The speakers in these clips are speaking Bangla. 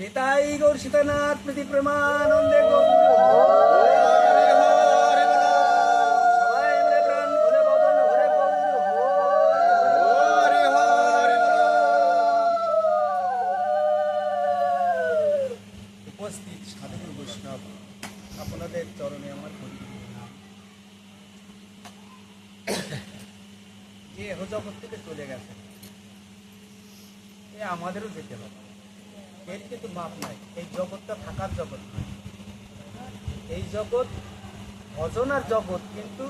নিতাই গৌর সীতানাথ প্রীতি প্রেমানন্দে গৌর। সবাই মিলে প্রাণ খুলে বদন ভরে গৌর। উপস্থিত সাধু বৈষ্ণব, আপনাদের চরণে আমার করি যে জগৎ থেকে চলে গেছে, এ আমাদেরও যেতে হবে। এর কিন্তু মাপ নাই। এই জগৎটা থাকার জগৎ নয়, এই জগৎ ভজনার জগৎ। কিন্তু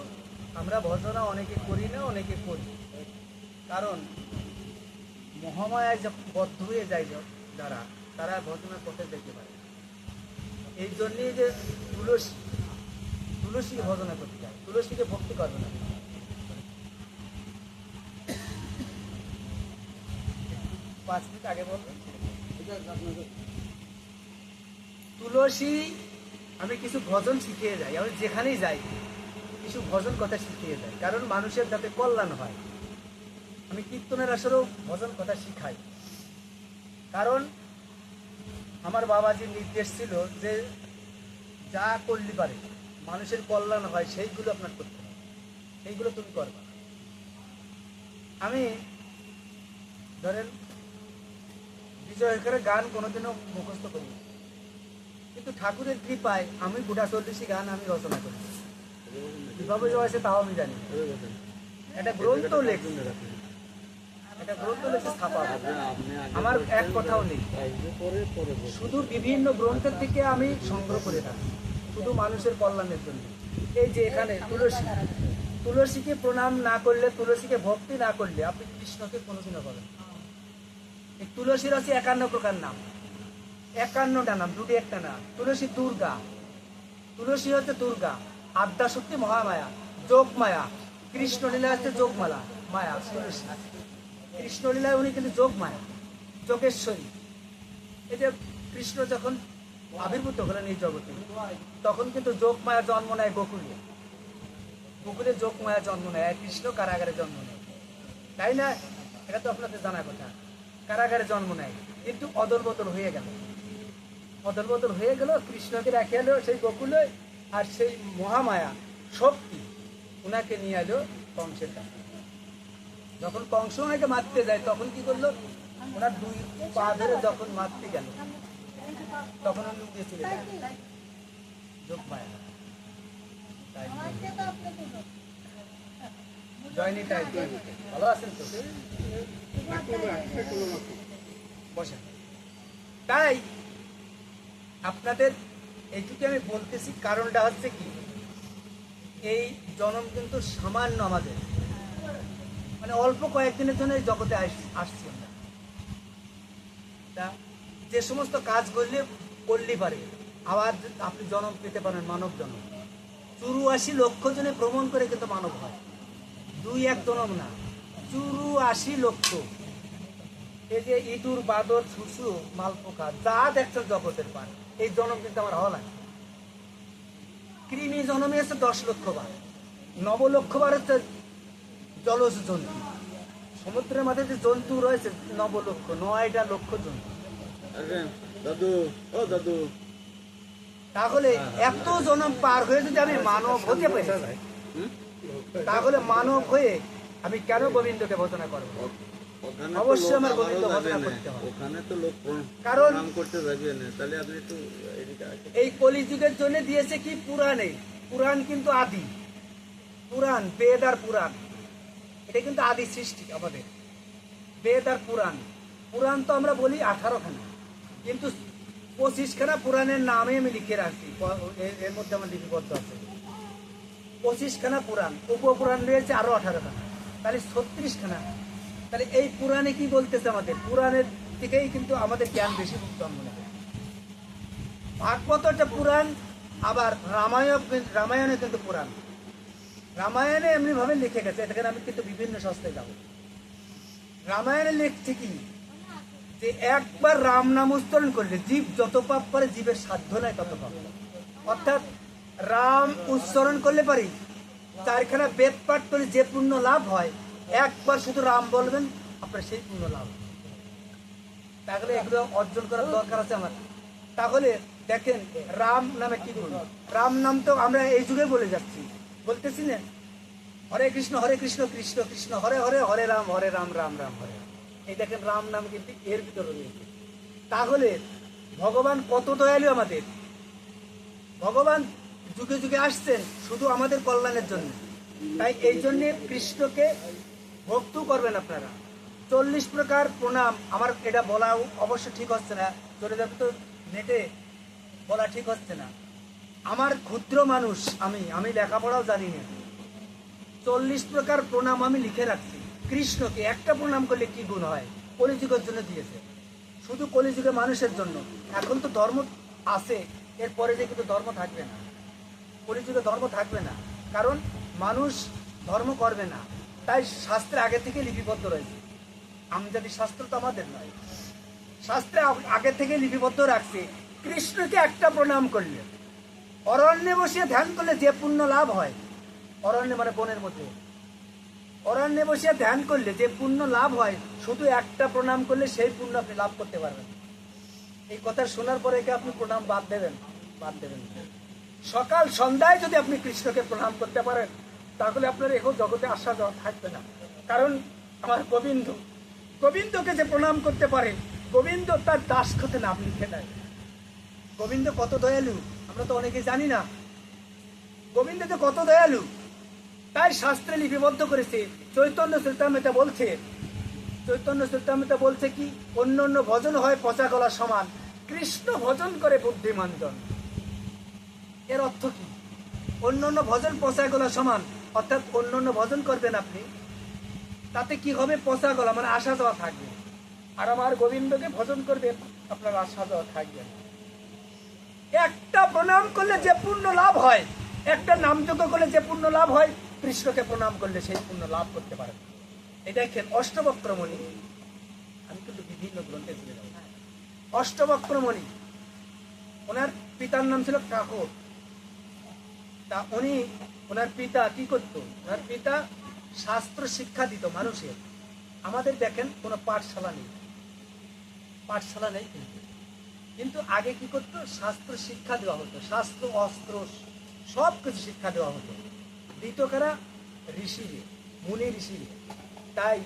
আমরা ভজনা অনেকে করি না, অনেকে করি। কারণ মহামায়ায় বদ্ধ হয়ে যায় যারা, তারা ভজনা করতে যেতে পারে। এই জন্যই যে তুলসীকে ভজনা করতে চায়, তুলসীকে ভক্তি করবে না। 5 মিনিট আগে বলবেন। তুলসী, আমি কিছু ভজন শিখিয়ে যাই, আমি যেখানেই যাই কিছু ভজন কথা শিখিয়ে যাই, কারণ মানুষের যাতে কল্যাণ হয়। আমি কীর্তনের আসরেও ভজন কথা শিখাই, কারণ আমার বাবাজির নির্দেশ ছিল যে যা করলে পারে মানুষের কল্যাণ হয় সেইগুলো আপনার করতে হবে, সেইগুলো তুমি করবা। আমি ধরেন বিজয় করে গান কোনোদিনও মুখস্থ করি, কিন্তু ঠাকুরের কৃপায় আমি গোটা 40টি গান আমি রচনা করি। কিভাবে হয়েছে তাও আমি জানি। একটা গ্রন্থ লেখি, ছাপা হবে। আমার এক কথাও নেই, শুধু বিভিন্ন গ্রন্থের থেকে আমি সংগ্রহ করে থাকি, শুধু মানুষের কল্যাণের জন্য। এই যে এখানে তুলসীকে প্রণাম না করলে, তুলসীকে ভক্তি না করলে আপনি কৃষ্ণকে কোনোদিনও পাবেন। এই তুলসীর আছে 51 প্রকার নাম, 51টা নাম, দুটি একটা নাম। তুলসী দুর্গা, তুলসী হচ্ছে দুর্গা, আদ্যাশক্তি মহামায়া, যোগমায়া। কৃষ্ণলীলা হচ্ছে যোগমালা মায়া, তুলসী। কৃষ্ণলীলায় উনি কিন্তু যোগমায়া, যোগেশ্বরী। এই যে কৃষ্ণ যখন আবির্ভূত হলেন এই জগতে, তখন কিন্তু যোগমায়া জন্ম নেয় গোকুলে। গোকুলে যোগমায়া জন্ম নেয়, কৃষ্ণ কারাগারে জন্ম নেয়, তাই না? এটা তো আপনাদের জানা কথা। কারাগারে জন্ম নেয়, কিন্তু অদল বদল হয়ে গেল, অদল বদল হয়ে গেল। কৃষ্ণকে রেখে এলো সেই গোকুলে, আর সেই মহামায়া শক্তি ওনাকে নিয়ে এলো কংসের কাছে। যখন কংস ওনাকে মারতে যায়, তখন কি করলো, ওনার 2 পা ধরে যখন মারতে গেল, তখন উনি উঠে চলে গেল যোগমায়া। জয়নি টাই, ভালো আছেন তো? বসেন। তাই আপনাদের এইটুকু আমি বলতেছি, কারণটা হচ্ছে কি, এই জন্ম কিন্তু সামান্য আমাদের, মানে অল্প কয়েকদিনের জন্য এই জগতে আসছি আমরা। যে সমস্ত কাজ করলে পারে আবার আপনি জন্ম পেতে পারেন, মানব জন্ম। 84 লক্ষ জনে ভ্রমণ করে কিন্তু মানব হয়, 2-1 জন্ম না, 84 লক্ষ। এই যে ইঁদুর, বাদর, শুশু, মালপোকা যা দেখছেন জগতের পার, এই জন্ম কিন্তু আমার হওয়া লাগে। কৃমি জন্মে হচ্ছে 10 লক্ষ বার, 9 লক্ষ বার হচ্ছে জলজ জন্তু। সমুদ্রের মাঝে যে জন্তু রয়েছে 9 লক্ষ, 9টা লক্ষ জন্তু। তাহলে এত জন্ম পার হয়ে যদি আমি মানব হতে পারি, তাহলে মানব হয়ে আমি কেন গোবিন্দকে ভজনা করবো? অবশ্যই আমার গোবিন্দ ভজনা করতে হবে। কারণ এই কলিযুগের জন্য দিয়েছে কি পুরাণে। পুরাণ কিন্তু আদি, পুরাণ, বেদ আর পুরাণ, এটা কিন্তু আদি সৃষ্টি আমাদের। বেদ আর পুরাণ, পুরাণ তো আমরা বলি 18খানা, কিন্তু 25খানা পুরাণের নামে আমি লিখে রাখছি, এর মধ্যে আমার লিপিবদ্ধ আছে। 25খানা পুরাণ, উপপুরাণ রয়েছে আরো 18খানা, তাহলে 36খানা। তাহলে এই পুরাণে কি বলতেছে আমাদের? পুরাণের থেকেই কিন্তু আমাদের জ্ঞান বেশি জন্ম নেবে। ভাগবত একটা পুরাণ, আবার রামায়ণে কিন্তু পুরাণ। রামায়ণে এমনি ভাবে লিখে গেছে, এখানে আমি কিন্তু বিভিন্ন শাস্ত্রে যাব। রামায়ণে লিখছে কি, যে একবার রাম নাম উচ্চারণ করলে জীব যত পাপ করে, জীবের সাধ্য নাই তত পাপ। অর্থাৎ রাম উচ্চারণ করলে পারি 4খানা বেদ পাঠ করে যে পুণ্য লাভ হয়, একবার শুধু রাম বলবেন আপনার সেই পুণ্য লাভ। তাহলে এগুলো অর্জন করার দরকার আছে আমার। তাহলে দেখেন রাম নামে কি গুণ। রাম নাম তো আমরা এই যুগে বলে যাচ্ছি, বলতেছি না হরে কৃষ্ণ কৃষ্ণ কৃষ্ণ হরে হরে, হরে রাম রাম রাম হরে রাম। এই দেখেন রাম নাম কিন্তু এর ভিতরে রয়েছে। তাহলে ভগবান কত দয়ালু আমাদের। ভগবান যুগে যুগে আসছেন শুধু আমাদের কল্যাণের জন্য। তাই এই জন্যে কৃষ্ণকে ভক্ত করবেন আপনারা। 40 প্রকার প্রণাম, আমার এটা বলা অবশ্য ঠিক হচ্ছে না, চলে যাবে তো নেটে, বলা ঠিক হচ্ছে না। আমার ক্ষুদ্র মানুষ, আমি লেখাপড়াও জানি না। 40 প্রকার প্রণাম আমি লিখে রাখছি। কৃষ্ণকে একটা প্রণাম করলে কি গুণ হয়, কলিযুগের জন্য দিয়েছে, শুধু কলিযুগে মানুষের জন্য। এখন তো ধর্ম আছে, এরপরে যে কিন্তু ধর্ম থাকবে না, কলিযুগে ধর্ম থাকবে না, কারণ মানুষ ধর্ম করবে না। তাই শাস্ত্রে আগে থেকে লিপিবদ্ধ রয়েছে। আমজাদি শাস্ত্র তো আমাদের নয়, শাস্ত্রে আগে থেকে লিপিবদ্ধ রাখছে। কৃষ্ণকে একটা প্রণাম করলে, অরণ্যে বসিয়ে ধ্যান করলে যে পুণ্য লাভ হয়, অরণ্যে মানে বনের মধ্যে, অরণ্যে বসিয়ে ধ্যান করলে যে পুণ্য লাভ হয়, শুধু একটা প্রণাম করলে সেই পুণ্য আপনি লাভ করতে পারবেন। এই কথা শোনার পরে কি আপনি প্রণাম বাদ দেবেন? বাদ দেবেন না। সকাল সন্ধ্যায় যদি আপনি কৃষ্ণকে প্রণাম করতে পারেন, তাহলে আপনার এখন জগতে আসা যাওয়া থাকবে না। কারণ আমার গোবিন্দকে যে প্রণাম করতে পারে, গোবিন্দ তার দাসখতে নাম লিখে দেয়। গোবিন্দ কত দয়ালু আমরা তো অনেকে জানি না। গোবিন্দ তো কত দয়ালু, তাই শাস্ত্রে লিপিবদ্ধ করেছে। চৈতন্য চরিতামৃতে বলছে, চৈতন্য চরিতামৃতে বলছে কি, অন্য অন্য ভজন হয় পচা গলা সমান, কৃষ্ণ ভজন করে বুদ্ধিমান জন। এর অর্থ কি? অন্য অন্য ভজন পচা গলা সমান, অর্থাৎ অন্য অন্য ভজন করবেন আপনি, তাতে কি হবে? পচা গলা মানে আসা যাওয়া থাকবে। আর আমার গোবিন্দকে ভজন করবেন, আপনার আসা যাওয়া থাকবে। একটা প্রণাম করলে যে পুণ্য লাভ হয়, একটা নামযজ্ঞ করলে যে পুণ্য লাভ হয়, কৃষ্ণকে প্রণাম করলে সেই পুণ্য লাভ করতে পারেন। এই দেখেন অষ্টবক্রমণি, আমি কিন্তু বিভিন্ন গ্রন্থে তুলে দেব। অষ্টবক্রমণি, ওনার পিতার নাম ছিল কাকর। তা উনি, ওনার পিতা কি করতো? ওনার পিতা শাস্ত্র শিক্ষা দিত মানুষের। আমাদের দেখেন কোনো পাঠশালা নেই, পাঠশালা নেই, কিন্তু আগে কি করতো? শাস্ত্র শিক্ষা দেওয়া হতো, শাস্ত্র অস্ত্র সব কিছু শিক্ষা দেওয়া হতো। দিত কারা? ঋষিরে, মুনি ঋষিরে। তাই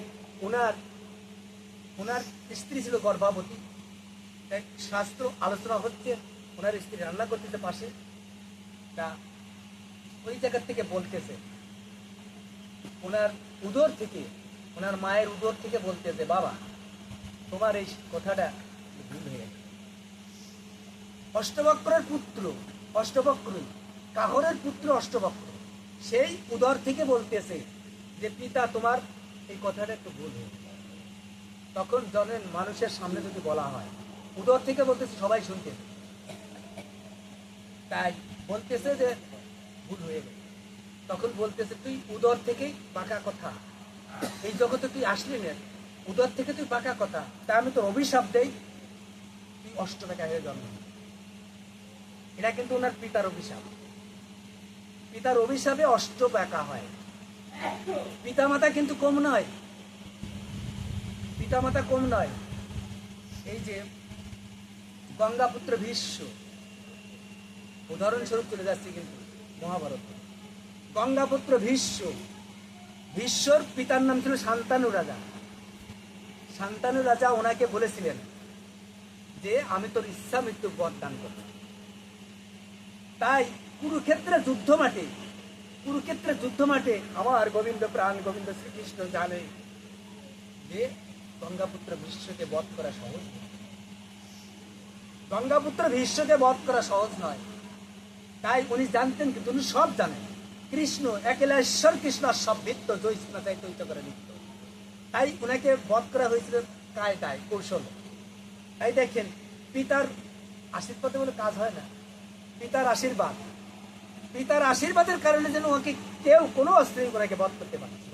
ওনার স্ত্রী ছিল গর্ভবতী। তাই শাস্ত্র আলোচনা হচ্ছে, ওনার স্ত্রী রান্না করতেছে পাশে। তা ওই জায়গা থেকে বলতেছে, ওনার উদর থেকে, ওনার মায়ের উদর থেকে বলতেছে, বাবা তোমার এই কথাটা ভুল হয়ে গেছে। অষ্টবক্রের পুত্র, অষ্টবক্র কাহরের পুত্র অষ্টবক্র, সেই উদর থেকে বলতেছে যে পিতা তোমার এই কথাটা একটু ভুল হয়ে গেছে। তখন জানেন মানুষের সামনে যদি বলা হয়, উদর থেকে বলতেছে, সবাই শুনতেছে, তাই বলতেছে যে ভুল হয়ে গেছে। তখন বলতেছে, তুই উদর থেকেই পাকা কথা, এই জগতে তুই আসলি না, উদর থেকে তুই পাকা কথা, তা আমি তোর অভিশাপ দেই, তুই অষ্টবেকা হয়ে জন্ম। এটা কিন্তু ওনার পিতার অভিশাপ। পিতার অভিশাপে অষ্টবেকা হয়। পিতামাতা কিন্তু কম নয়, পিতামাতা কম নয়। এই যে গঙ্গাপুত্র ভীষ্ম, উদাহরণস্বরূপ চলে যাচ্ছি কিন্তু মহাভারত। গঙ্গাপুত্র ভীষ্ম, ভীষ্মর পিতার নাম ছিল শান্তানু রাজা। শান্তানু রাজা ওনাকে বলেছিলেন যে আমি তোর ইচ্ছা মৃত্যু বর দান করব। তাই কুরুক্ষেত্রের যুদ্ধ মাঠে আমার গোবিন্দ প্রাণ গোবিন্দ শ্রীকৃষ্ণ জানে যে গঙ্গাপুত্র ভীষ্মকে বধ করা সহজ নয়। গঙ্গাপুত্র ভীষ্মকে বধ করা সহজ নয়। তাই উনি জানতেন, কিন্তু উনি সব জানেন। কৃষ্ণ একেলা ঈশ্বর, কৃষ্ণ সব ভিত্ত জয়িষ্ণা তাই তৈত করে নিত্য। তাই উনাকে বধ করা হয়েছিল কায়দায়, কৌশল। তাই দেখেন পিতার আশীর্বাদে বলে কাজ হয় না। পিতার আশীর্বাদের কারণে যেন ওকে কেউ কোনো অস্ত্রে ওনাকে বধ করতে পারছে।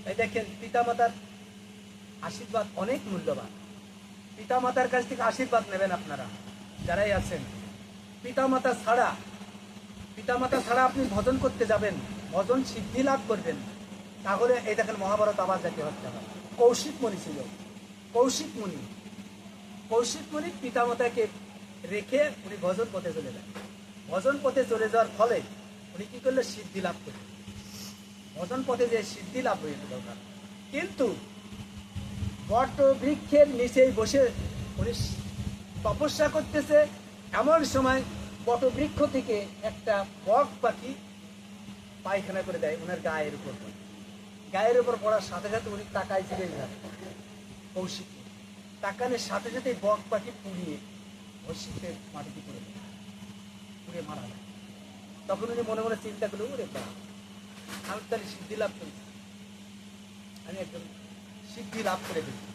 তাই দেখেন পিতামাতার আশীর্বাদ অনেক মূল্যবান। পিতামাতার কাছ থেকে আশীর্বাদ নেবেন আপনারা যারাই আছেন। পিতামাতা ছাড়া আপনি ভজন করতে যাবেন, ভজন সিদ্ধি লাভ করবেন, তাহলে এই দেখেন মহাভারত আবার যাকে হত্যা হয়। কৌশিক মুনি ছিল, কৌশিক মুনি কৌশিক মুনি পিতামাতাকে রেখে উনি ভজন পথে চলে যান। ভজন পথে চলে যাওয়ার ফলে উনি কি করলেন? সিদ্ধি লাভ করলেন। ভজন পথে যে সিদ্ধি লাভ হয়ে গেল, কিন্তু বট বৃক্ষের নিচেই বসে উনি তপস্যা করতেছে। এমন সময় বট বৃক্ষ থেকে একটা বক পাখি পায়খানা করে দেয় ওনার গায়ের উপর। গায়ের উপর পড়ার সাথে সাথে উনি তাকাইছিলেন না কৌশিক, তাকানোর সাথে সাথে বক পাখি পুড়িয়ে কৌশিককে মাটিতে পড়ে দেয়, পুড়ে মারা যায়। তখন উনি মনে মনে চিন্তা করলেন, ওরে বা, আমি তাহলে সিদ্ধি লাভ করেছি, আমি একজন সিদ্ধি লাভ করে দিচ্ছি।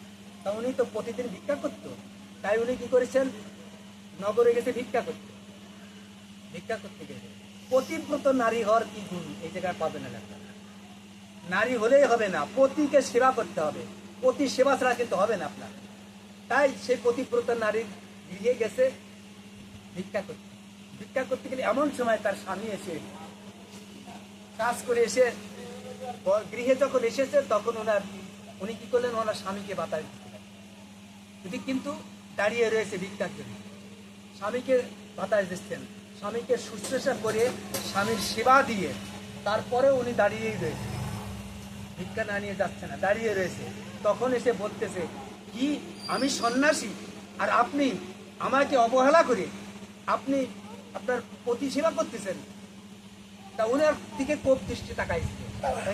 তা উনি তো প্রতিদিন ভিক্ষা করতো, তাই উনি কি করেছেন? নগরে গেছে ভিক্ষা করতে। ভিক্ষা করতে গেছে। পতিব্রত নারী হওয়ার কি গুণ এই জায়গায় পাবে না। নারী হলেই হবে না, পতিকে সেবা করতে হবে। পতি সেবা ছাড়া কিন্তু হবে না আপনার। তাই সেই পতিব্রত নারী গৃহে গেছে ভিক্ষা করতে। ভিক্ষা করতে গেলে এমন সময় তার স্বামী এসে কাজ করে এসে গৃহে যখন এসেছে, তখন উনি কি করলেন? ওনার স্বামীকে বাতাস দিচ্ছিলেন। যদি কিন্তু দাঁড়িয়ে রয়েছে ভিক্ষার জন্য, স্বামীকে বাতাস দিচ্ছেন, স্বামীকে শুশ্রূষা করে স্বামীর সেবা দিয়ে তারপরে উনি দাঁড়িয়েই রয়েছে, ভিক্ষা না নিয়ে যাচ্ছে না, দাঁড়িয়ে রয়েছে। তখন এসে বলতেছে, কি আমি সন্ন্যাসী আর আপনি আমাকে অবহেলা করে আপনি আপনার পতি সেবা করতেছেন? তা উনার দিকে কোপ দৃষ্টি তাকাইছে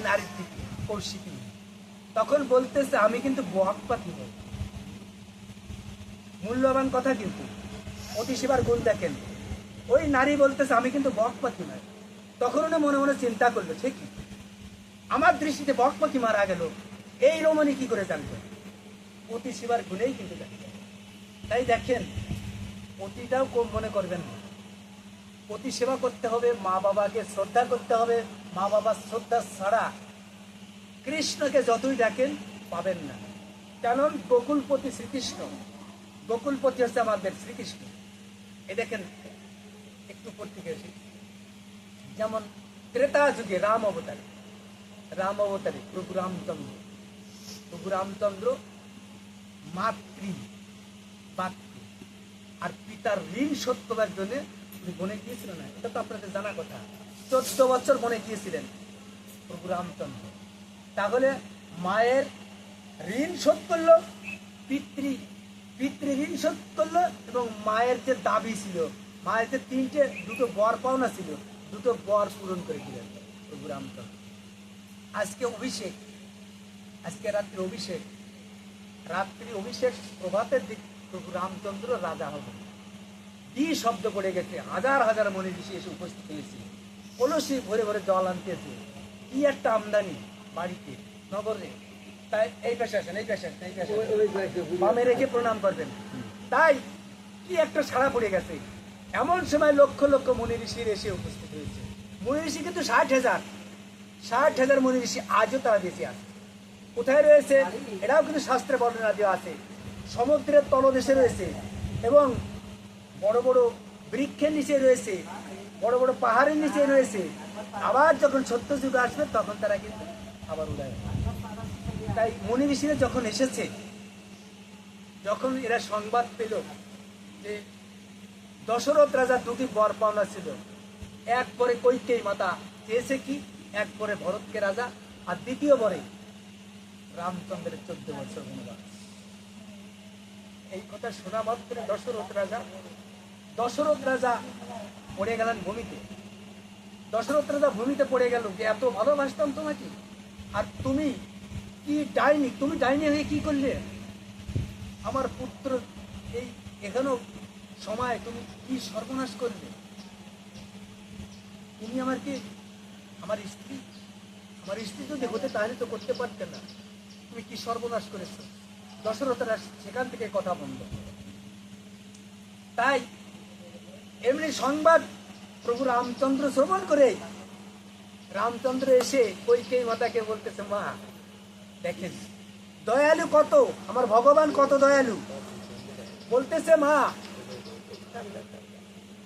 নারীর দিকে কৌশিকী। তখন বলতেছে, আমি কিন্তু বক পাখি নই। মূল্যবান কথা, কিন্তু পতি সেবার গুণ দেখেন। ওই নারী বলতেছে, আমি কিন্তু বক পাখি নয়। তখন উনি মনে মনে চিন্তা করলো, সে কি, আমার দৃষ্টিতে বক পাখি মারা গেল, এই রমণী কি করে জানবে? পতি সেবার গুণেই কিন্তু জানবে। তাই দেখেন, পতিটাও কম মনে করবেন না। পতি সেবা করতে হবে, মা বাবাকে শ্রদ্ধা করতে হবে। মা বাবার শ্রদ্ধা ছাড়া কৃষ্ণকে যতই ডাকেন পাবেন না। কারণ গোকুলপতি শ্রীকৃষ্ণ, গোকুলপতি হচ্ছে আমাদের শ্রীকৃষ্ণ। এই দেখেন, একটু পড়তে গেছি, যেমন ত্রেতা যুগে রাম অবতারে প্রভু রামচন্দ্র মাতৃ আর পিতার ঋণ শোধ করার জন্য বনে গিয়েছিলেন না? এটা তো আপনাদের জানা কথা। 14 বছর বনে গিয়েছিলেন প্রভু রামচন্দ্র। তাহলে মায়ের ঋণ শোধ করলো, পিতৃ ঋণ শোধ করলো, এবং মায়ের যে দাবি ছিল, মায়ের যে দুটো বর পাওনা ছিল, দুটো বর পূরণ করে দিলেন প্রভু রামচন্দ্র। আজকে রাত্রি অভিষেক, প্রভাতের দিক প্রভু রামচন্দ্র রাজা হবেন। কি শব্দ পড়ে গেছে, হাজার হাজার মনি ঋষি এসে উপস্থিত হয়েছে, কলসি ভরে ভরে জল আনতেছে। কি একটা আমদানি বাড়িতে, নগরে। তাই এই পেশা আসেন, বামে রেখে প্রণাম করবেন। তাই কি একটা সাড়া পড়ে গেছে। এমন সময় লক্ষ লক্ষ মনি ঋষির এসে উপস্থিত হয়েছে। মনি ঋষি কিন্তু 60,000 মনি ঋষি আজও তারা বেঁচে আছে। কোথায় রয়েছে? এটাও কিন্তু শাস্ত্রে বর্ণনা দেওয়া আছে। সমুদ্রের তলদেশে রয়েছে, এবং বড় বড় বৃক্ষের নিচে রয়েছে, বড় বড় পাহাড়ের নিচে রয়েছে। আবার যখন সত্যযুগ আসবে, তখন তারা কিন্তু আবার উদয় হবে। তাই মুনি ঋষিরা যখন এসেছে, যখন এরা সংবাদ পেল যে দশরথ রাজা দুটি বর পাওনা ছিল, এক পরে কৈকেয়ী মাতা চেয়েছে কি, এক পরে ভরতকে রাজা, আর দ্বিতীয় বরে রামচন্দ্রের 14 বছর বনবাস। এই কথা শোনা মাত্র দশরথ রাজা পড়ে গেলেন ভূমিতে। দশরথ রাজা ভূমিতে পড়ে গেল যে এত ভালোবাসতাম তোমাকে, আর তুমি কি ডাইনি, তুমি ডাইনি হয়ে কি করলে? আমার পুত্র এই এখানেও সময় তুমি কি সর্বনাশ করলে? তুমি আমার স্ত্রী যদি হতে, তাহলে তো করতে পারতে না। তুমি কি সর্বনাশ করেছো? দশরথরা সেখান থেকে কথা বন্ধ। তাই এমনি সংবাদ প্রভু রামচন্দ্র শ্রবণ করে রামচন্দ্র এসে কৈকেয়ী মাতাকে বলতেছে, মা দেখেন দয়ালু কত, আমার ভগবান কত দয়ালু। বলতেছে, মা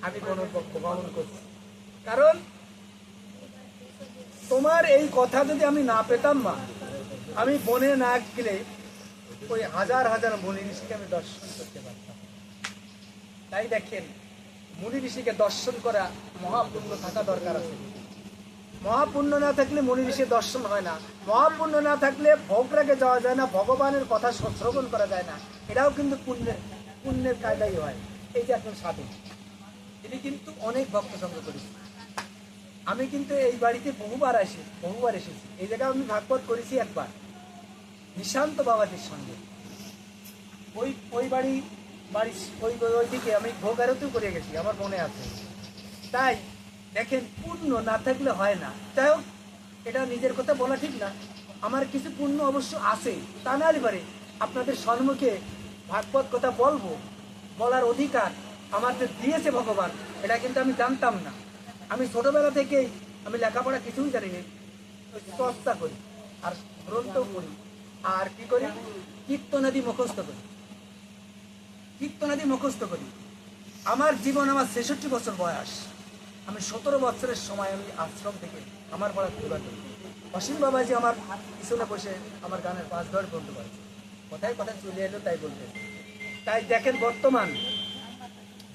আমি কোন পক্ষ ভ্রমণ করছি, কারণ তোমার এই কথা যদি আমি না পেতাম, মা আমি বনে না গেলে ওই হাজার হাজার মুনি ঋষিকে আমি দর্শন করতে পারতাম। তাই দেখেন, মুনি ঋষিকে দর্শন করা মহাপুণ্য থাকা দরকার আছে। মহাপুণ্য না থাকলে মুনি ঋষির দর্শন হয় না, মহাপুণ্য না থাকলে ভোগরাগে যাওয়া যায় না, ভগবানের কথা শ্রবণ করা যায় না। এটাও কিন্তু পুণ্যের কায়দাই হয়। এই যে একজন সাধু, তিনি কিন্তু অনেক ভক্ত সঙ্গ করেছেন। আমি কিন্তু এই বাড়িতে বহুবার এসেছি। এই জায়গায় আমি ভাগবত করেছি একবার নিশান্ত বাবাজির সঙ্গে। ওই ওইদিকে আমি ভোগ আরতিও করে গেছি, আমার মনে আছে। তাই দেখেন, পুণ্য না থাকলে হয় না। যাই হোক, এটা নিজের কথা বলা ঠিক না, আমার কিছু পুণ্য অবশ্য আছে। তা না পারে আপনাদের সম্মুখে ভাগবত কথা বলার অধিকার আমার যে দিয়েছে ভগবান, এটা কিন্তু আমি জানতাম না। আমি ছোটবেলা থেকেই আমি লেখাপড়া কিছুই জানি না, চর্চা করি আর গ্রন্থ পড়ি আর কি করি, কীর্তনাদি মুখস্থ করি। আমার জীবন, আমার 66 বছর বয়স, আমি 17 বছরের সময় আমি আশ্রম থেকে আমার পড়া পরিবার করি। অসীম বাবাজি আমার পিছনে বসে আমার গানের 5 ঘর বলতে পারছে, কথায় কথায় চলে এলো তাই বলতে। তাই দেখেন,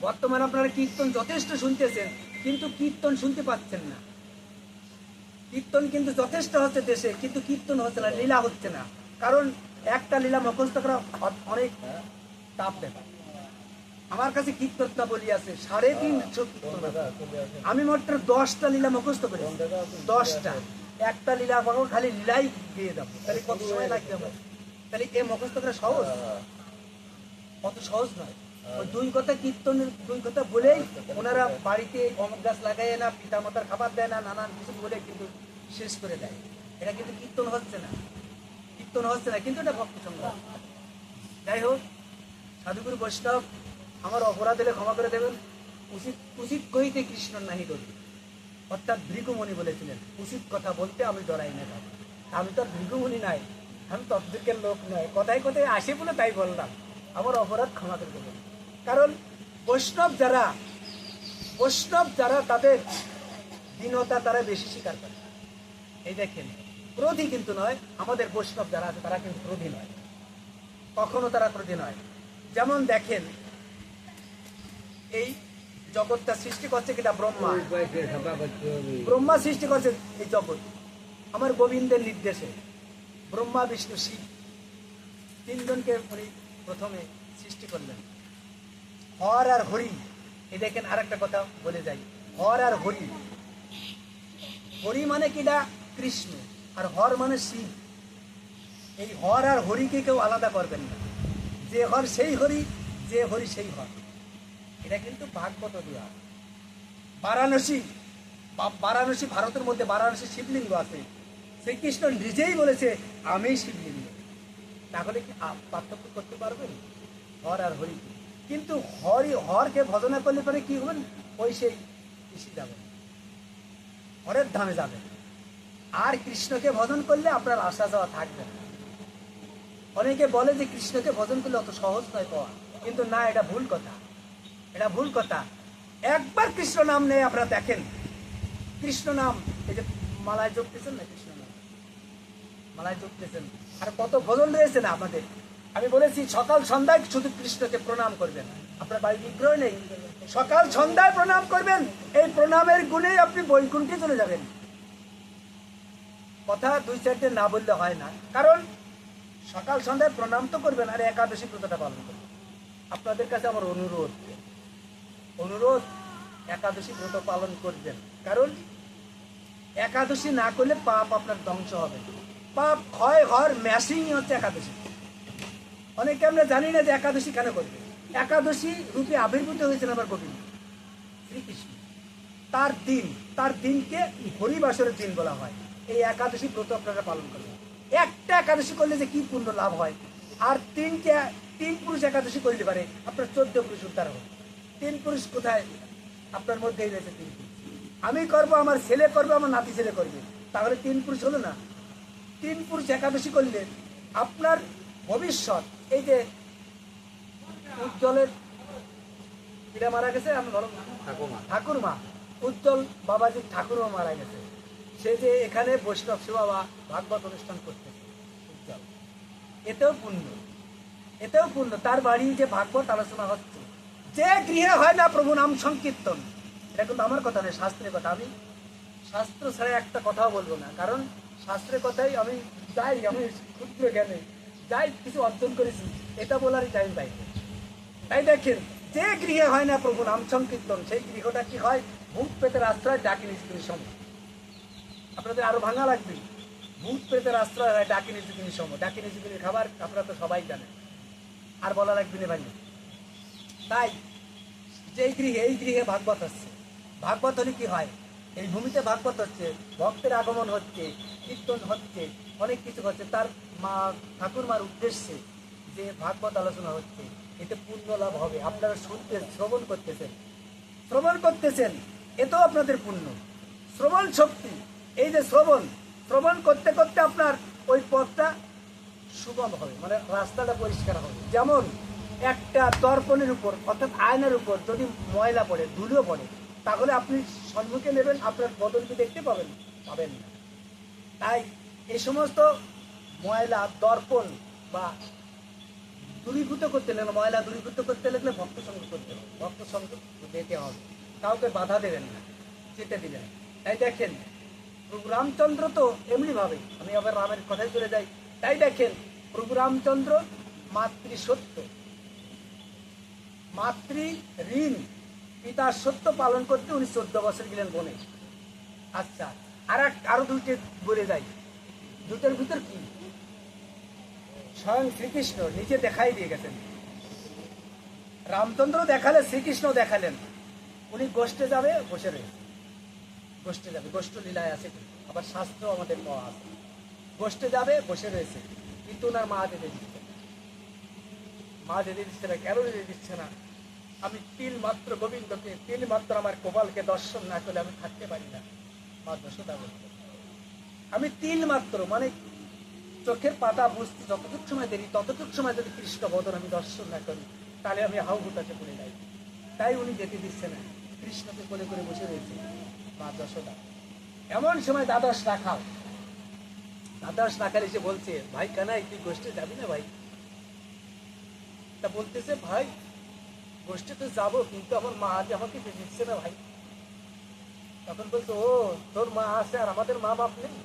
বর্তমান আপনারা কীর্তন যথেষ্ট শুনতেছেন, কিন্তু কীর্তন শুনতে পাচ্ছেন না। কীর্তন কিন্তু যথেষ্ট হচ্ছে দেশে, কিন্তু কীর্তন হচ্ছে না, লীলা হচ্ছে না। কারণ একটা লীলা মুখস্থ করা অনেক তাপ দেয়। আমার কাছে কীর্তনটা বলি আছে 350 কীর্তন। আমি মাত্র 10টা লীলা মুখস্থ করি, 10টা। একটা লীলা খালি লীলাই দিয়ে দেবো, তাহলে কত সময় লাগবে? তাহলে এ মুখস্থ করা সহজ? অত সহজ নয়। ওই 2 কথা কীর্তনের 2 কথা বলেই ওনারা বাড়িতে অমুক গাছ লাগায় না, পিতা মাতার খাবার দেয় না, নানান কিছু বলে কিন্তু শেষ করে দেয়। এটা কিন্তু কীর্তন হচ্ছে না, কিন্তু এটা ভক্ত সঙ্গ। যাই হোক, সাধুগুরু বৈষ্ণব আমার অপরাধ হলে ক্ষমা করে দেবেন। উচিত কইতে কৃষ্ণ নাহি ডরি, অর্থাৎ ভৃগুমুনি বলেছিলেন, উচিত কথা বলতে আমি ডরাই না। আমি তো ভৃগুমুনি নাই, আমি তদ্দিকের লোক নয়, কথায় কথায় আসে বলে তাই বললাম। আমার অপরাধ ক্ষমা করে দেবেন। কারণ বৈষ্ণব যারা তাদের দীনতা তারা বেশি স্বীকার করে। এই দেখেন, ক্রোধী কিন্তু নয়। আমাদের বৈষ্ণব যারা আছে তারা কিন্তু ক্রোধী নয়, কখনো তারা ক্রোধী নয়। যেমন দেখেন, এই জগৎটা সৃষ্টি করছে কিনা ব্রহ্মা সৃষ্টি করছে এই জগৎ আমার গোবিন্দের নির্দেশে। ব্রহ্মা, বিষ্ণু, শিব 3 জনকে উনি প্রথমে সৃষ্টি করলেন। হর আর হরি, এই দেখেন আরেকটা কথা বলে যাই, হর আর হরি। হরি মানে কিনা কৃষ্ণ, আর হর মানে শিব। এই হর আর হরিকে কেউ আলাদা করবেন না। যে হর সেই হরি, যে হরি সেই হর। এটা কিন্তু ভাগবত দেওয়া। বারাণসী ভারতের মধ্যে বারাণসী শিবলিঙ্গ আছে। শ্রীকৃষ্ণ নিজেই বলেছে আমি শিবলিঙ্গ। তাহলে কি পার্থক্য করতে পারবেন হর আর হরি? কিন্তু হরকে ভজনা করলে পরে কি হবেন? ওই সেই কৃষি যাবেন, হরের ধামে যাবেন। আর কৃষ্ণকে ভজন করলে আপনার আসা যাওয়া থাকবে না। অনেকে বলে যে কৃষ্ণকে ভজন করলে অত সহজ নয় পাওয়া, কিন্তু না, এটা ভুল কথা। একবার কৃষ্ণ নাম নেই, আপনারা দেখেন কৃষ্ণ নাম, এই যে মালায় জপতেছেন না, কৃষ্ণ নাম মালায় জপতেছেন, আর কত ভজন রয়েছে না আপনাদের। আমি বলেছি সকাল সন্ধ্যায় শুধু কৃষ্ণকে প্রণাম করবেন। আপনার বাড়ি বিগ্রহ নেই, সকাল সন্ধ্যায় প্রণাম করবেন। এই প্রণামের গুণেই আপনি বৈকুণ্ঠে চলে যাবেন। কথা 2-4টে না বললে হয় না। কারণ সকাল সন্ধ্যায় প্রণাম তো করবেন, আর একাদশী ব্রতটা পালন করবেন। আপনাদের কাছে আমার অনুরোধ, একাদশী ব্রত পালন করবেন। কারণ একাদশী না করলে পাপ আপনার ধ্বংস হবে। পাপ ক্ষয় হওয়ার মেশিনই হচ্ছে একাদশী। অনেকে আমরা জানি না যে একাদশী কেন করবে। একাদশী রূপে আবির্ভূত হয়েছেন আমার গোবিন্দ শ্রীকৃষ্ণ। তার দিনকে হরিবাসরের দিন বলা হয়। এই একাদশী ব্রত আপনারা পালন করবেন। একটা একাদশী করলে যে কি পুণ্য লাভ হয়, আর 3 পুরুষ একাদশী করলে পারে আপনার 14 পুরুষ উদ্ধার হবে। 3 পুরুষ কোথায়? আপনার মধ্যেই রয়েছে 3 পুরুষ। আমি করব, আমার ছেলে করবে, আমার নাতি ছেলে করবে, তাহলে 3 পুরুষ হলো না? 3 পুরুষ একাদশী করলে আপনার ভবিষ্যৎ, এই যে উজ্জ্বলের কিরা মারা গেছে, ঠাকুরমা উজ্জ্বল বাবাজির ঠাকুরমা মারা গেছে। সে যে এখানে বৈষ্ণব সেবা বা ভাগবত অনুষ্ঠান করতেছে উজ্জ্বল, এতেও পুণ্য। এতেও পূর্ণ। তার বাড়ি যে ভাগবত আলোচনা হচ্ছে, যে গৃহে হয় না প্রভু নাম সংকীর্তন, এটা কিন্তু আমার কথা নয়, শাস্ত্রের কথা। আমি শাস্ত্র ছাড়া একটা কথাও বলবো না, কারণ শাস্ত্রের কথাই আমি আমি ক্ষুদ্র জ্ঞানে যাই কিছু অর্জন করেছি, এটা বলারই টাইম পাই। তাই দেখেন, যে গৃহে হয় না প্রভু নাম সংকীর্তন, সেই গৃহটা কি হয়? ভূত পেতের আশ্রয়, ডাকিনী যুগিনীর সময়। আপনাদের আরো ভাঙা লাগবে। ভূত পেতের আশ্রয় হয় ডাকিনী যুগিনীর সময়। ডাকিনী যুগিনীর খাবার আপনারা তো সবাই জানেন, আর বলা লাগবে না ভাই। তাই যে গৃহে, এই গৃহে ভাগবত হচ্ছে। ভাগবত হলে কি হয়? এই ভূমিতে ভাগবত হচ্ছে, ভক্তের আগমন হচ্ছে, কীর্তন হচ্ছে, অনেক কিছু হচ্ছে। তার মা ঠাকুরমার উদ্দেশ্যে যে ভাগবত আলোচনা হচ্ছে, এতে পুণ্য লাভ হবে। আপনারা শুনতে শ্রবণ করতেছেন, এতেও আপনাদের পুণ্য। শ্রবণ শক্তি, এই যে শ্রবণ করতে করতে আপনার ওই পথটা সুগম হবে, মানে রাস্তাটা পরিষ্কার হবে। যেমন একটা দর্পণের উপর, অর্থাৎ আয়নার উপর যদি ময়লা পড়ে, ধুলো পড়ে, তাহলে আপনি সম্মুখে নেবেন, আপনার বদলকে দেখতে পাবেন না। তাই এই সমস্ত ময়লা দর্পণ বা দূরীভূত করতে লাগলে, ময়লা দূরীভূত করতে লাগলে ভক্ত সঙ্গ করতে হবে, ভক্ত সঙ্গ যেতে হবে, কাউকে বাধা দেবেন না, যেতে দিবেন। তাই দেখেন, প্রভু রামচন্দ্র তো এমনি ভাবে, আমি আবার রামের কথায় চলে যাই। তাই দেখেন, প্রভু রামচন্দ্র মাতৃ সত্য, মাতৃ ঋণ, পিতার সত্য পালন করতে উনি 14 বছর গেলেন বনে। আচ্ছা, আরো দুইটি বলে যাই। দুটোর ভিতর কি? স্বয়ং শ্রীকৃষ্ণ নিজে দেখাই দিয়ে গেছেন। রামচন্দ্র দেখালেন, শ্রীকৃষ্ণ দেখালেন। উনি গোষ্ঠে যাবে, বসে রয়েছে। গোষ্ঠে যাবে, গোষ্ঠ লীলায় আছে, আবার শাস্ত্র আমাদের পাওয়া আছে। গোষ্ঠে যাবে, বসে রয়েছে, কিন্তু ওনার মা যেতে দিচ্ছে না। মা যেতে দিচ্ছে না, কেন যেতে দিচ্ছে না? আমি তিল মাত্র গোবিন্দকে, তিল মাত্র আমার গোপালকে দর্শন না করলে আমি থাকতে পারি না। মা যশোদা বলছে, আমি তিল মাত্র, মানে চোখের পাতা বুঝতে যতটুক সময় দেরি, ততটুক সময় যদি কৃষ্ণ বদন আমি দর্শন না করি, তাহলে আমি হাউ হুতাতে পড়ে যাই। তাই উনি যেতে দিচ্ছে না, কৃষ্ণকে কোলে করে বসে রয়েছে মা যশোদা। এমন সময় দ্বাদশ রাখাল এসে বলছে, ভাই কানাই, তুই গোষ্ঠে যাবি না ভাই? তা বলতেছে, ভাই গোষ্ঠে তো যাবো, কিন্তু আমার মা আজ আমাকে দিচ্ছে না ভাই। তখন বলতো, ও তোর মা আছে আর আমাদের মা বাপ নেই?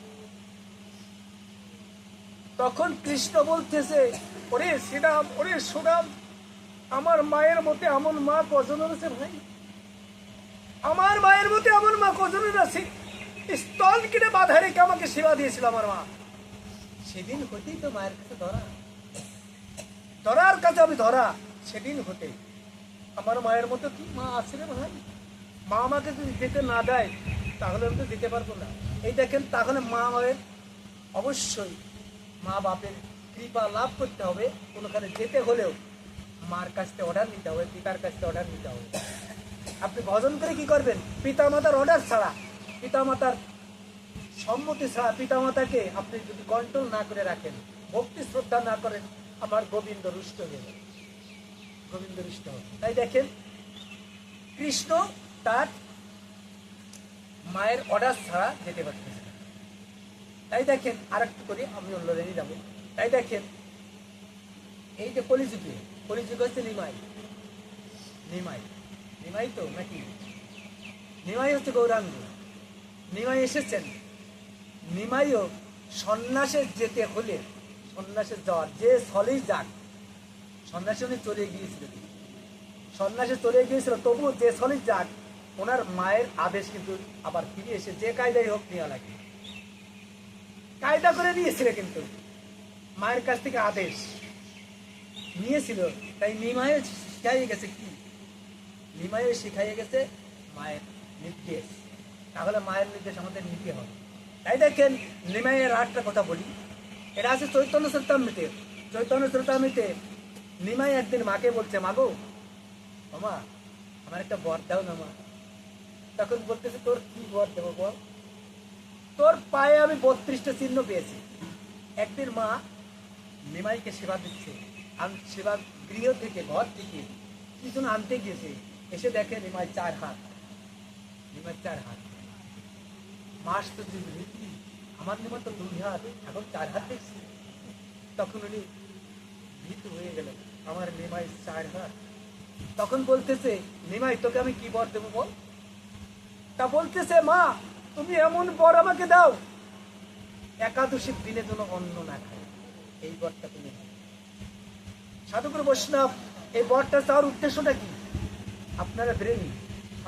তখন কৃষ্ণ বলতেছে, ওরে শ্রীরাম, ওরে সুরাম, আমার মায়ের মতে এমন মা কজনের আছে ভাই? আমার মায়ের মতে এমন মা কজনের আছে? স্তন কিনে বাধা রেখে আমাকে সেবা দিয়েছিল আমার মা। সেদিন হতেই তো মায়ের কাছে ধরার কাছে আমি ধরা। সেদিন হতে আমার মায়ের মতো কি মা আছে রে ভাই? মা আমাকে যদি যেতে না দেয়, তাহলে আমি তো যেতে পারবো না। এই দেখেন, তাহলে মা মায়ের অবশ্যই মা বাপের কৃপা লাভ করতে হবে। কোনোখানে যেতে হলেও মার কাছ থেকে অর্ডার নিতে হবে, পিতার কাছ থেকে অর্ডার নিতে হবে। আপনি ভজন করে কি করবেন? পিতা মাতার অর্ডার ছাড়া, পিতা মাতার সম্মতি ছাড়া, পিতা মাতাকে আপনি যদি কন্ট্রোল না করে রাখেন, ভক্তি শ্রদ্ধা না করেন, আমার গোবিন্দ রুষ্ট হয়ে যাবে, গোবিন্দ রুষ্ট হবে। তাই দেখেন, কৃষ্ণ তার মায়ের অর্ডার ছাড়া যেতে পারতেছে না। তাই দেখেন, আর একটু করি, আমি অন্য লাইনে যাবো। তাই দেখেন, এই যে কলিযুগ হচ্ছে নিমাই তো নাকি? নিমাই হচ্ছে গৌরাঙ্গ। নিমাই এসেছেন, নিমাইও সন্ন্যাসে যেতে হলে, সন্ন্যাসে যাওয়ার যে স্থলেই যাক, সন্ন্যাসে উনি চলে গিয়েছিল, তবুও যে স্থলেই যাক, ওনার মায়ের আদেশ কিন্তু আবার ফিরে এসে যে কায়দায় হোক নেওয়া লাগে, কায়দা করে নিয়েছিল। কিন্তু মায়ের কাছ থেকে আদেশ নিয়েছিল। তাই নিমাইও শিখাইয়ে গেছে কি? নিমাইও শিখাইয়ে গেছে মায়ের নির্দেশ। তাহলে মায়ের নির্দেশ আমাদের নিতে হবে। তাই দেখেন, নিমাইয়ের আরেকটা কথা বলি, এটা আছে চৈতন্য চরিতামৃতে। নিমাই একদিন মাকে বলছে, মাগো, মামা আমার একটা বর দাও না মা। তখন বলতেছে, তোর কি বর দেবো বল? তোর পায়ে আমি 32টা চিহ্ন পেয়েছি। একদিন মা নিমাইকে সেবা দিচ্ছে, সেবা গৃহ থেকে, ঘর থেকে কিছু আনতে গিয়েছে, এসে দেখে নিমাই 4 হাত। মাস তো আমার নিমাই তো 2 হাত, এখন 4 হাত দেখছি। তখন উনি ভীত হয়ে গেলেন, আমার নিমাই 4 হাত। তখন বলতেছে, নিমাই তোকে আমি কি বর দেবো বল? তা বলতেছে, মা তুমি এমন বর আমাকে দাও, একাদশীর দিনে যেন অন্ন না খায়, এই বরটা তুমি দাও। সাধুগুরু বৈষ্ণব, এই বরটা চাওয়ার উদ্দেশ্যটা কি? আপনারা ব্রেনি,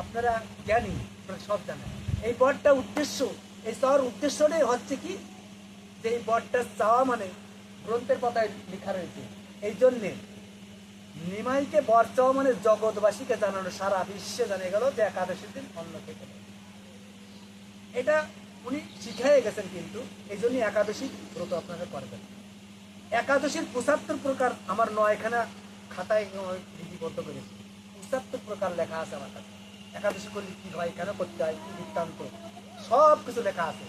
আপনারা জ্ঞানী, আপনারা সব জানেন। এই বরটা উদ্দেশ্য, এই চাওয়ার উদ্দেশ্যটাই হচ্ছে কি, যে এই বরটা চাওয়া মানে গ্রন্থের পাতায় লেখা রয়েছে, এই জন্যে নিমাইকে বর চাওয়া মানে জগৎবাসীকে জানানো, সারা বিশ্বে জানে গেল যে একাদশীর দিন অন্ন খেতে হবে। এটা উনি শিখাই গেছেন, কিন্তু এই জন্য একাদশী ব্রত আপনারা করবেন। একাদশীর 75 প্রকার আমার 9খানা খাতায় লিপিবদ্ধ করেছি, 75 প্রকার লেখা আছে আমার কাছে। একাদশী করলে কি হয়, কেন করতে হয়, কি বৃত্তান্ত, সব কিছু লেখা আছে।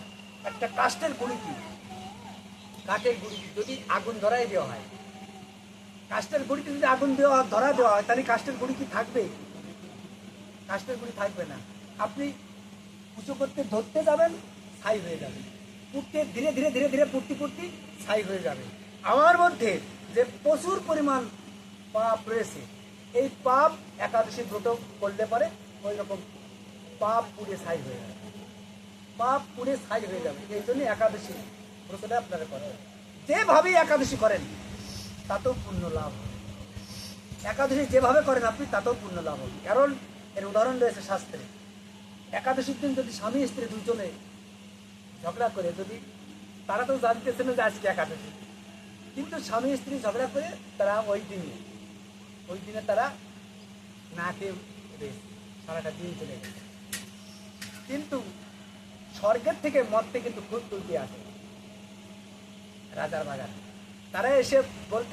একটা কাষ্ঠের গুঁড়ি কি, কাঠের গুঁড়ি যদি আগুন ধরাই দেওয়া হয়, কাষ্ঠের গুঁড়িতে যদি আগুন ধরা দেওয়া হয়, তাহলে কাষ্ঠের গুঁড়ি কি থাকবে? কাষ্ঠের গুঁড়ি থাকবে না। আপনি উঁচু করতে ধরতে যাবেন, ছাই হয়ে যাবে, পুড়তে ধীরে ধীরে ধীরে ধীরে পুড়তে পুড়তে ছাই হয়ে যাবে। আমার মধ্যে যে প্রচুর পরিমাণ পাপ রয়েছে, এই পাপ একাদশী ব্রত করলে পরে ওই রকম পাপ পুড়ে ছাই হয়ে যাবে, পাপ পুড়ে ছাই হয়ে যাবে। এই জন্য একাদশী ব্রতটা আপনারা করেন, যেভাবেই একাদশী করেন তাতেও পুণ্য লাভ হবে। একাদশী যেভাবে করেন আপনি তাতেও পুণ্য লাভ হবে, কারণ এর উদাহরণ রয়েছে শাস্ত্রে। একাদশীর দিন যদি স্বামী স্ত্রী দুজনে ঝগড়া করে, যদি তারা তো জানতেছে না যে আজকে একাদশী, কিন্তু স্বামী স্ত্রী ঝগড়া করে তারা ওই দিনে তারা না খেয়ে সারাটা দিন চলে গেছে, কিন্তু স্বর্গের থেকে মর্তে কিন্তু ফুল তুলতে আসে রাজার বাগানে। তারা এসে বলতে